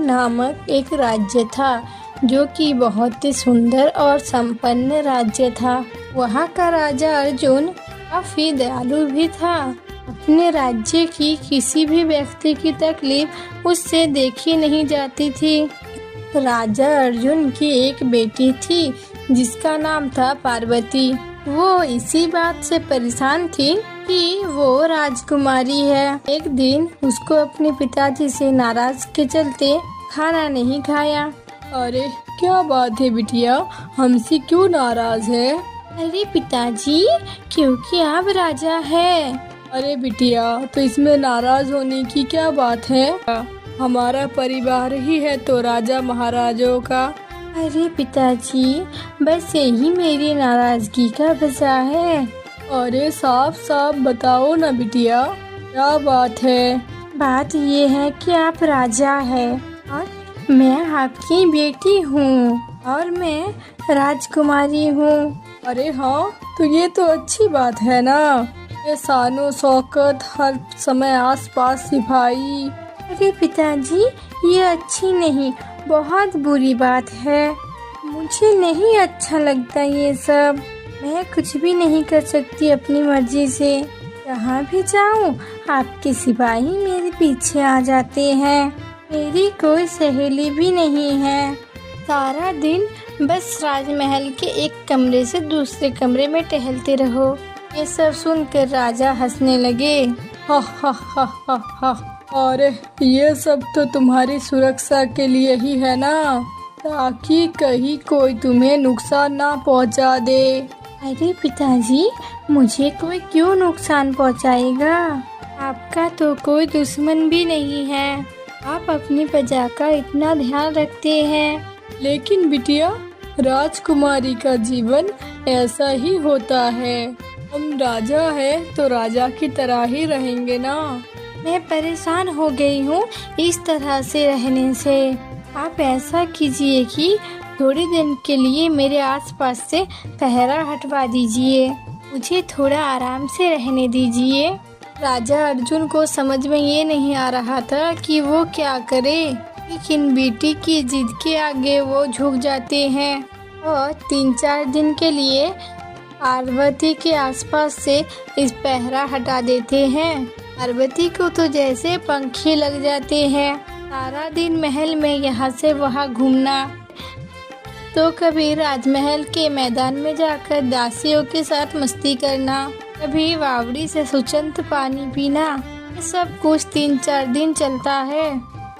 नामक एक राज्य था जो कि बहुत ही सुंदर और संपन्न राज्य था। वहाँ का राजा अर्जुन काफी दयालु भी था। अपने राज्य की किसी भी व्यक्ति की तकलीफ उससे देखी नहीं जाती थी। राजा अर्जुन की एक बेटी थी जिसका नाम था पार्वती। वो इसी बात से परेशान थी कि वो राजकुमारी है। एक दिन उसको अपने पिताजी से नाराज के चलते खाना नहीं खाया। अरे क्या बात है बिटिया, हमसे क्यों नाराज है? अरे पिताजी, क्योंकि आप राजा हैं। अरे बिटिया, तो इसमें नाराज होने की क्या बात है? हमारा परिवार ही है तो राजा महाराजों का। अरे पिताजी, बस यही मेरी नाराजगी का वजह है। अरे साफ साफ बताओ ना बिटिया, क्या बात है? बात ये है कि आप राजा हैं और मैं आपकी बेटी हूँ और मैं राजकुमारी हूँ। अरे हाँ, तो ये तो अच्छी बात है ना। ये शानो शौकत, हर समय आसपास सिपाही। अरे पिताजी, ये अच्छी नहीं, बहुत बुरी बात है। मुझे नहीं अच्छा लगता ये सब। मैं कुछ भी नहीं कर सकती अपनी मर्जी से। जहाँ भी जाऊँ आपके सिपाही मेरे पीछे आ जाते हैं। मेरी कोई सहेली भी नहीं है। सारा दिन बस राजमहल के एक कमरे से दूसरे कमरे में टहलते रहो। ये सब सुनकर राजा हंसने लगे। हा हा हा हा हा। अरे ये सब तो तुम्हारी सुरक्षा के लिए ही है ना, ताकि कहीं कोई तुम्हें नुकसान ना पहुंचा दे। अरे पिताजी, मुझे कोई क्यों नुकसान पहुंचाएगा? आपका तो कोई दुश्मन भी नहीं है। आप अपनी प्रजा का इतना ध्यान रखते हैं। लेकिन बिटिया, राजकुमारी का जीवन ऐसा ही होता है। हम राजा हैं तो राजा की तरह ही रहेंगे ना। मैं परेशान हो गई हूँ इस तरह से रहने से। आप ऐसा कीजिए कि थोड़ी दिन के लिए मेरे आसपास से पहरा हटवा दीजिए। मुझे थोड़ा आराम से रहने दीजिए। राजा अर्जुन को समझ में ये नहीं आ रहा था कि वो क्या करे, लेकिन बेटी की जिद के आगे वो झुक जाते हैं और 3-4 दिन के लिए पार्वती के आसपास से इस पहरा हटा देते हैं। पार्वती को तो जैसे पंखे लग जाते हैं। सारा दिन महल में यहाँ से वहाँ घूमना, तो कभी राजमहल के मैदान में जाकर दासियों के साथ मस्ती करना, कभी वावड़ी से सुचंत पानी पीना। ये सब कुछ 3-4 दिन चलता है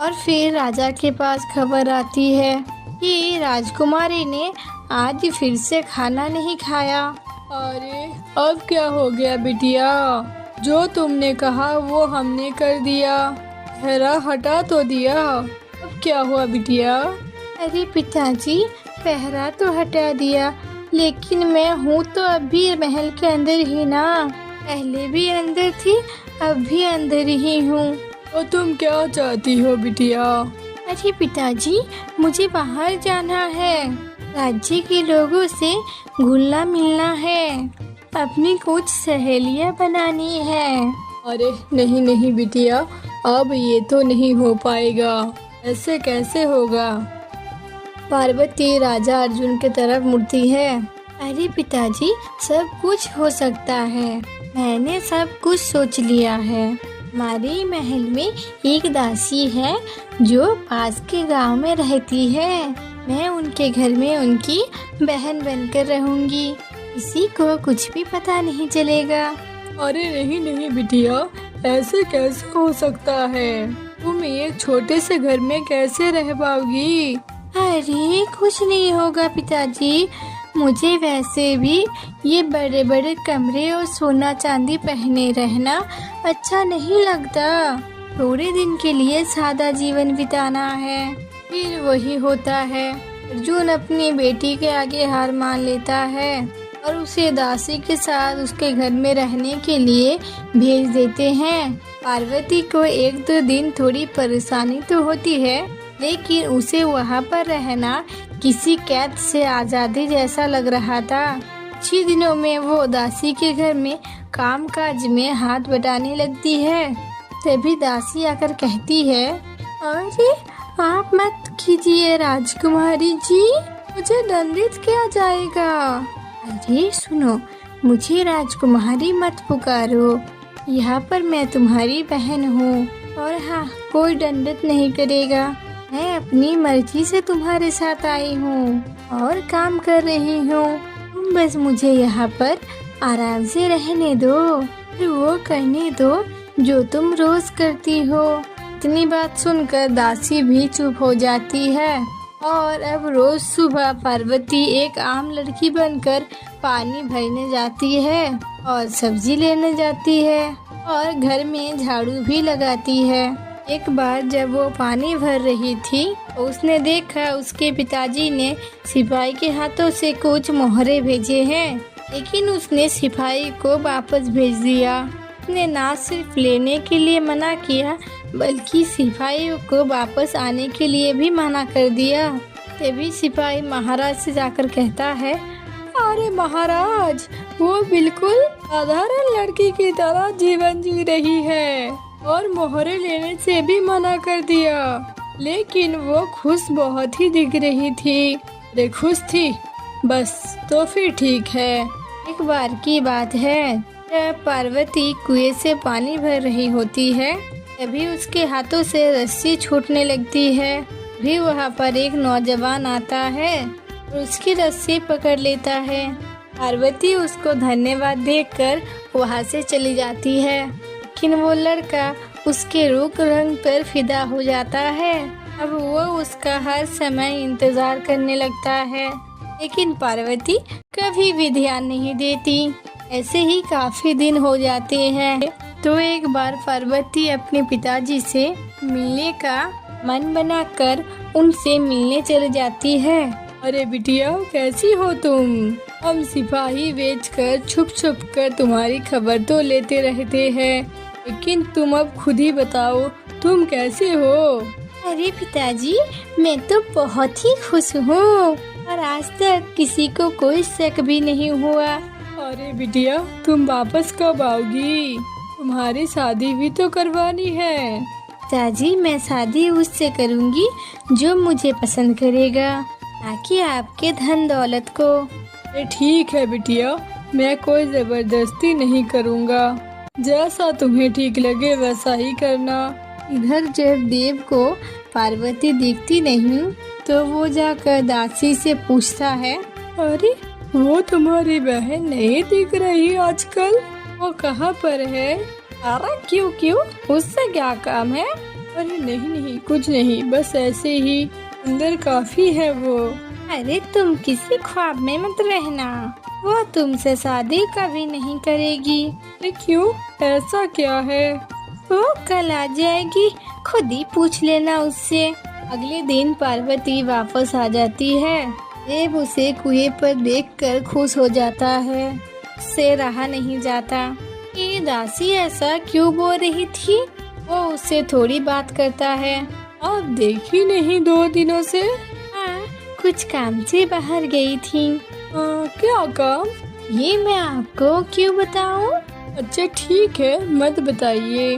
और फिर राजा के पास खबर आती है कि राजकुमारी ने आज फिर से खाना नहीं खाया। अरे अब क्या हो गया बिटिया? जो तुमने कहा वो हमने कर दिया, पहरा हटा तो दिया। अब क्या हुआ बिटिया? अरे पिताजी, पहरा तो हटा दिया, लेकिन मैं हूँ तो अभी महल के अंदर ही ना। पहले भी अंदर थी, अब भी अंदर ही हूँ। तो तुम क्या चाहती हो बिटिया? अरे पिताजी, मुझे बाहर जाना है। राज्य के लोगों से घुलना मिलना है। अपनी कुछ सहेलियाँ बनानी है। अरे नहीं नहीं बिटिया, अब ये तो नहीं हो पाएगा। ऐसे कैसे होगा? पार्वती राजा अर्जुन की तरफ मुड़ती है। अरे पिताजी, सब कुछ हो सकता है। मैंने सब कुछ सोच लिया है। हमारे महल में एक दासी है जो पास के गांव में रहती है। मैं उनके घर में उनकी बहन बनकर रहूंगी। किसी को कुछ भी पता नहीं चलेगा। अरे नहीं नहीं बिटिया, ऐसे कैसे हो सकता है? तुम एक छोटे से घर में कैसे रह पाओगी? अरे कुछ नहीं होगा पिताजी। मुझे वैसे भी ये बड़े बड़े कमरे और सोना चांदी पहने रहना अच्छा नहीं लगता। थोड़े दिन के लिए सादा जीवन बिताना है। फिर वही होता है, अर्जुन अपनी बेटी के आगे हार मान लेता है और उसे दासी के साथ उसके घर में रहने के लिए भेज देते हैं। पार्वती को 1-2 दिन थोड़ी परेशानी तो होती है, लेकिन उसे वहाँ पर रहना किसी कैद से आज़ादी जैसा लग रहा था। कुछ ही दिनों में वो दासी के घर में काम काज में हाथ बटाने लगती है। तभी दासी आकर कहती है, अरे आप कीजिए राजकुमारी जी, मुझे दंडित किया जाएगा। अरे सुनो, मुझे राजकुमारी मत पुकारो, यहाँ पर मैं तुम्हारी बहन हूँ। और हाँ, कोई दंडित नहीं करेगा। मैं अपनी मर्जी से तुम्हारे साथ आई हूँ और काम कर रही हूँ। तुम बस मुझे यहाँ पर आराम से रहने दो और वो करने दो जो तुम रोज करती हो। इतनी बात सुनकर दासी भी चुप हो जाती है और अब रोज सुबह पार्वती एक आम लड़की बनकर पानी भरने जाती है और सब्जी लेने जाती है और घर में झाड़ू भी लगाती है। एक बार जब वो पानी भर रही थी तो उसने देखा उसके पिताजी ने सिपाही के हाथों से कुछ मोहरे भेजे हैं, लेकिन उसने सिपाही को वापस भेज दिया। उसने ना सिर्फ लेने के लिए मना किया बल्कि सिपाहियों को वापस आने के लिए भी मना कर दिया। तभी सिपाही महाराज से जाकर कहता है, अरे महाराज, वो बिल्कुल साधारण लड़की की तरह जीवन जी रही है और मोहरे लेने से भी मना कर दिया, लेकिन वो खुश बहुत ही दिख रही थी। अरे खुश थी, बस तो फिर ठीक है। एक बार की बात है, जब पार्वती कुएं से पानी भर रही होती है तभी उसके हाथों से रस्सी छूटने लगती है। भी वहाँ पर एक नौजवान आता है और उसकी रस्सी पकड़ लेता है। पार्वती उसको धन्यवाद देकर वहाँ से चली जाती है, लेकिन वो लड़का उसके रूप रंग पर फिदा हो जाता है। अब वो उसका हर समय इंतजार करने लगता है, लेकिन पार्वती कभी भी ध्यान नहीं देती। ऐसे ही काफी दिन हो जाते हैं। तो एक बार पार्वती अपने पिताजी से मिलने का मन बनाकर उनसे मिलने चली जाती है। अरे बिटिया, कैसी हो तुम? हम सिपाही बेचकर छुप छुप कर तुम्हारी खबर तो लेते रहते हैं, लेकिन तुम अब खुद ही बताओ, तुम कैसे हो? अरे पिताजी, मैं तो बहुत ही खुश हूँ और आज तक किसी को कोई शक भी नहीं हुआ। अरे बिटिया, तुम वापस कब आओगी? तुम्हारी शादी भी तो करवानी है। पिताजी, मैं शादी उससे करूँगी जो मुझे पसंद करेगा, ना कि आपके धन दौलत को। अरे ठीक है बिटिया, मैं कोई जबरदस्ती नहीं करूँगा, जैसा तुम्हें ठीक लगे वैसा ही करना। इधर जब देव को पार्वती दिखती नहीं तो वो जाकर दासी से पूछता है, अरे वो तुम्हारी बहन नहीं दिख रही आजकल, वो कहाँ पर है? अरे क्यों क्यों, उससे क्या काम है? अरे नहीं नहीं, कुछ नहीं, बस ऐसे ही, अंदर काफी है वो। अरे तुम किसी ख्वाब में मत रहना, वो तुमसे शादी कभी नहीं करेगी। अरे क्यों, ऐसा क्या है? वो कल आ जाएगी, खुद ही पूछ लेना उससे। अगले दिन पार्वती वापस आ जाती है। देव उसे कुएं पर देखकर खुश हो जाता है, उससे रहा नहीं जाता। ये दासी ऐसा क्यों बोल रही थी? वो उससे थोड़ी बात करता है। आप देखी नहीं 2 दिनों से? हाँ, कुछ काम से बाहर गई थी। क्या काम? ये मैं आपको क्यों बताऊं? अच्छा ठीक है, मत बताइए,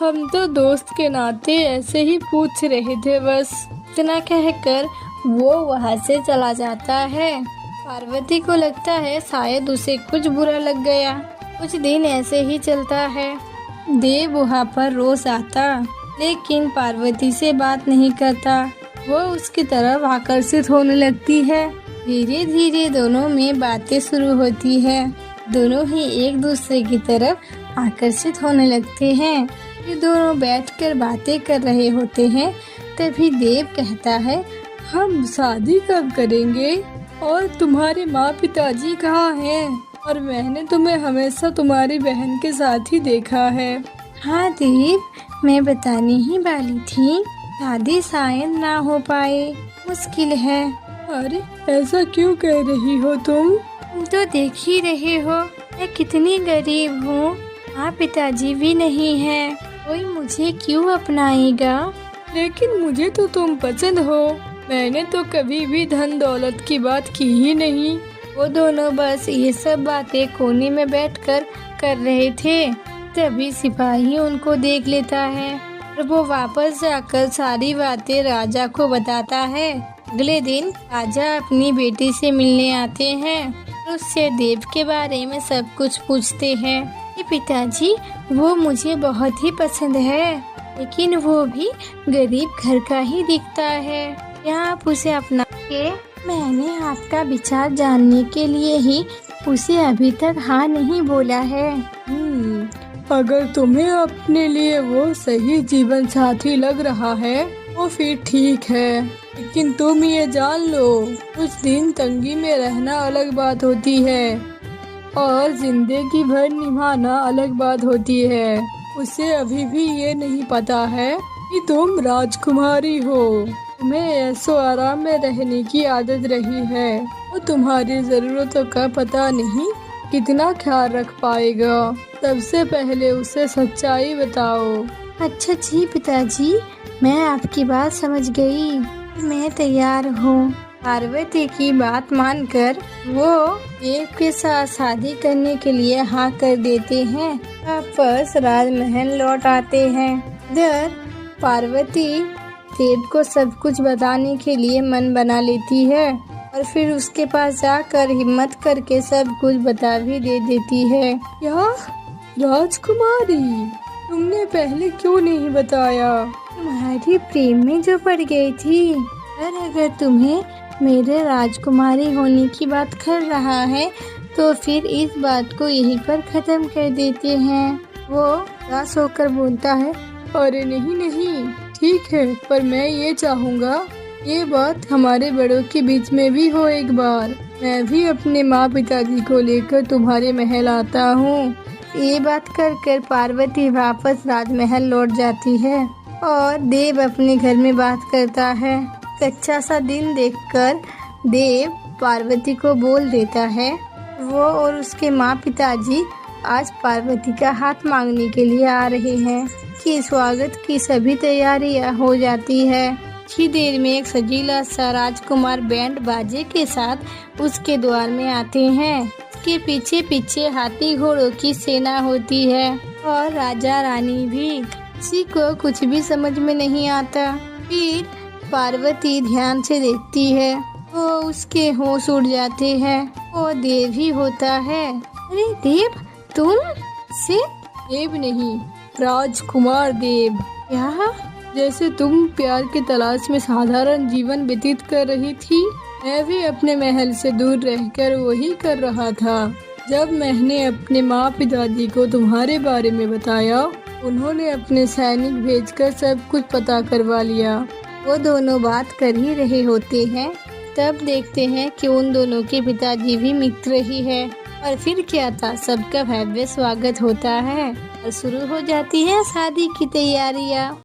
हम तो दोस्त के नाते ऐसे ही पूछ रहे थे बस। इतना कहकर वो वहाँ से चला जाता है। पार्वती को लगता है शायद उसे कुछ बुरा लग गया। कुछ दिन ऐसे ही चलता है। देव वहाँ पर रोज आता, लेकिन पार्वती से बात नहीं करता। वो उसकी तरफ आकर्षित होने लगती है। धीरे धीरे दोनों में बातें शुरू होती है। दोनों ही एक दूसरे की तरफ आकर्षित होने लगते हैं। ये दोनों बैठकर बातें कर रहे होते हैं। तभी देव कहता है, हम शादी कब करेंगे? और तुम्हारे माँ पिताजी कहाँ हैं? और मैंने तुम्हें हमेशा तुम्हारी बहन के साथ ही देखा है। हाँ देव, मैं बताने ही वाली थी, शादी शायद ना हो पाए, मुश्किल है। अरे ऐसा क्यों कह रही हो तुम? तो देख ही रहे हो मैं कितनी गरीब हूँ, माँ पिताजी भी नहीं है, कोई मुझे क्यों अपनाएगा? लेकिन मुझे तो तुम पसंद हो। मैंने तो कभी भी धन दौलत की बात की ही नहीं। वो दोनों बस ये सब बातें कोने में बैठकर कर रहे थे। तभी सिपाही उनको देख लेता है। और वो वापस जाकर सारी बातें राजा को बताता है। अगले दिन राजा अपनी बेटी से मिलने आते हैं और उससे देव के बारे में सब कुछ पूछते हैं। ये पिताजी, वो मुझे बहुत ही पसंद है, लेकिन वो भी गरीब घर का ही दिखता है। क्या आप उसे अपना के? मैंने आपका विचार जानने के लिए ही उसे अभी तक हाँ नहीं बोला है। अगर तुम्हें अपने लिए वो सही जीवन साथी लग रहा है तो फिर ठीक है, लेकिन तुम ये जान लो, कुछ दिन तंगी में रहना अलग बात होती है और जिंदगी भर निभाना अलग बात होती है। उसे अभी भी ये नहीं पता है कि तुम राजकुमारी हो। तुम्हें ऐसो आराम में रहने की आदत रही है, वो तुम्हारी जरूरतों का पता नहीं कितना ख्याल रख पाएगा। सबसे पहले उसे सच्चाई बताओ। अच्छा जी पिताजी, मैं आपकी बात समझ गई, मैं तैयार हूँ। पार्वती की बात मानकर वो देव के साथ शादी करने के लिए हाँ कर देते हैं। वापस राजमहल लौट आते हैं। इधर पार्वती देव को सब कुछ बताने के लिए मन बना लेती है और फिर उसके पास जाकर हिम्मत करके सब कुछ बता भी दे देती है। क्या राजकुमारी, तुमने पहले क्यों नहीं बताया? तुम्हारी प्रेम में जो पड़ गई थी। और अगर तुम्हें मेरे राजकुमारी होने की बात कर रहा है तो फिर इस बात को यहीं पर खत्म कर देते हैं। वो उदास होकर बोलता है, अरे नहीं नहीं, ठीक है, पर मैं ये चाहूँगा ये बात हमारे बड़ों के बीच में भी हो एक बार। मैं भी अपने माँ पिताजी को लेकर तुम्हारे महल आता हूँ। ये बात कर पार्वती वापस राजमहल लौट जाती है और देव अपने घर में बात करता है। अच्छा सा दिन देखकर देव पार्वती को बोल देता है। वो और उसके माँ पिताजी आज पार्वती का हाथ मांगने के लिए आ रहे हैं कि स्वागत की सभी तैयारियां हो जाती है। ही देर में एक सजीला सा राजकुमार बैंड बाजे के साथ उसके द्वार में आते हैं। उसके पीछे पीछे हाथी घोड़ों की सेना होती है और राजा रानी भी। किसी को कुछ भी समझ में नहीं आता। फिर पार्वती ध्यान से देखती है, वो उसके होश उड़ जाते हैं। वो देव ही होता है। अरे देव, तुम से? देव नहीं, राजकुमार देव। क्या? जैसे तुम प्यार की तलाश में साधारण जीवन व्यतीत कर रही थी, मैं भी अपने महल से दूर रहकर वही कर रहा था। जब मैंने अपने माँ पिताजी को तुम्हारे बारे में बताया, उन्होंने अपने सैनिक भेजकर सब कुछ पता करवा लिया। वो दोनों बात कर ही रहे होते हैं, तब देखते हैं कि उन दोनों के पिताजी भी मित्र ही है। और फिर क्या था, सबका भव्य स्वागत होता है और शुरू हो जाती है शादी की तैयारियाँ।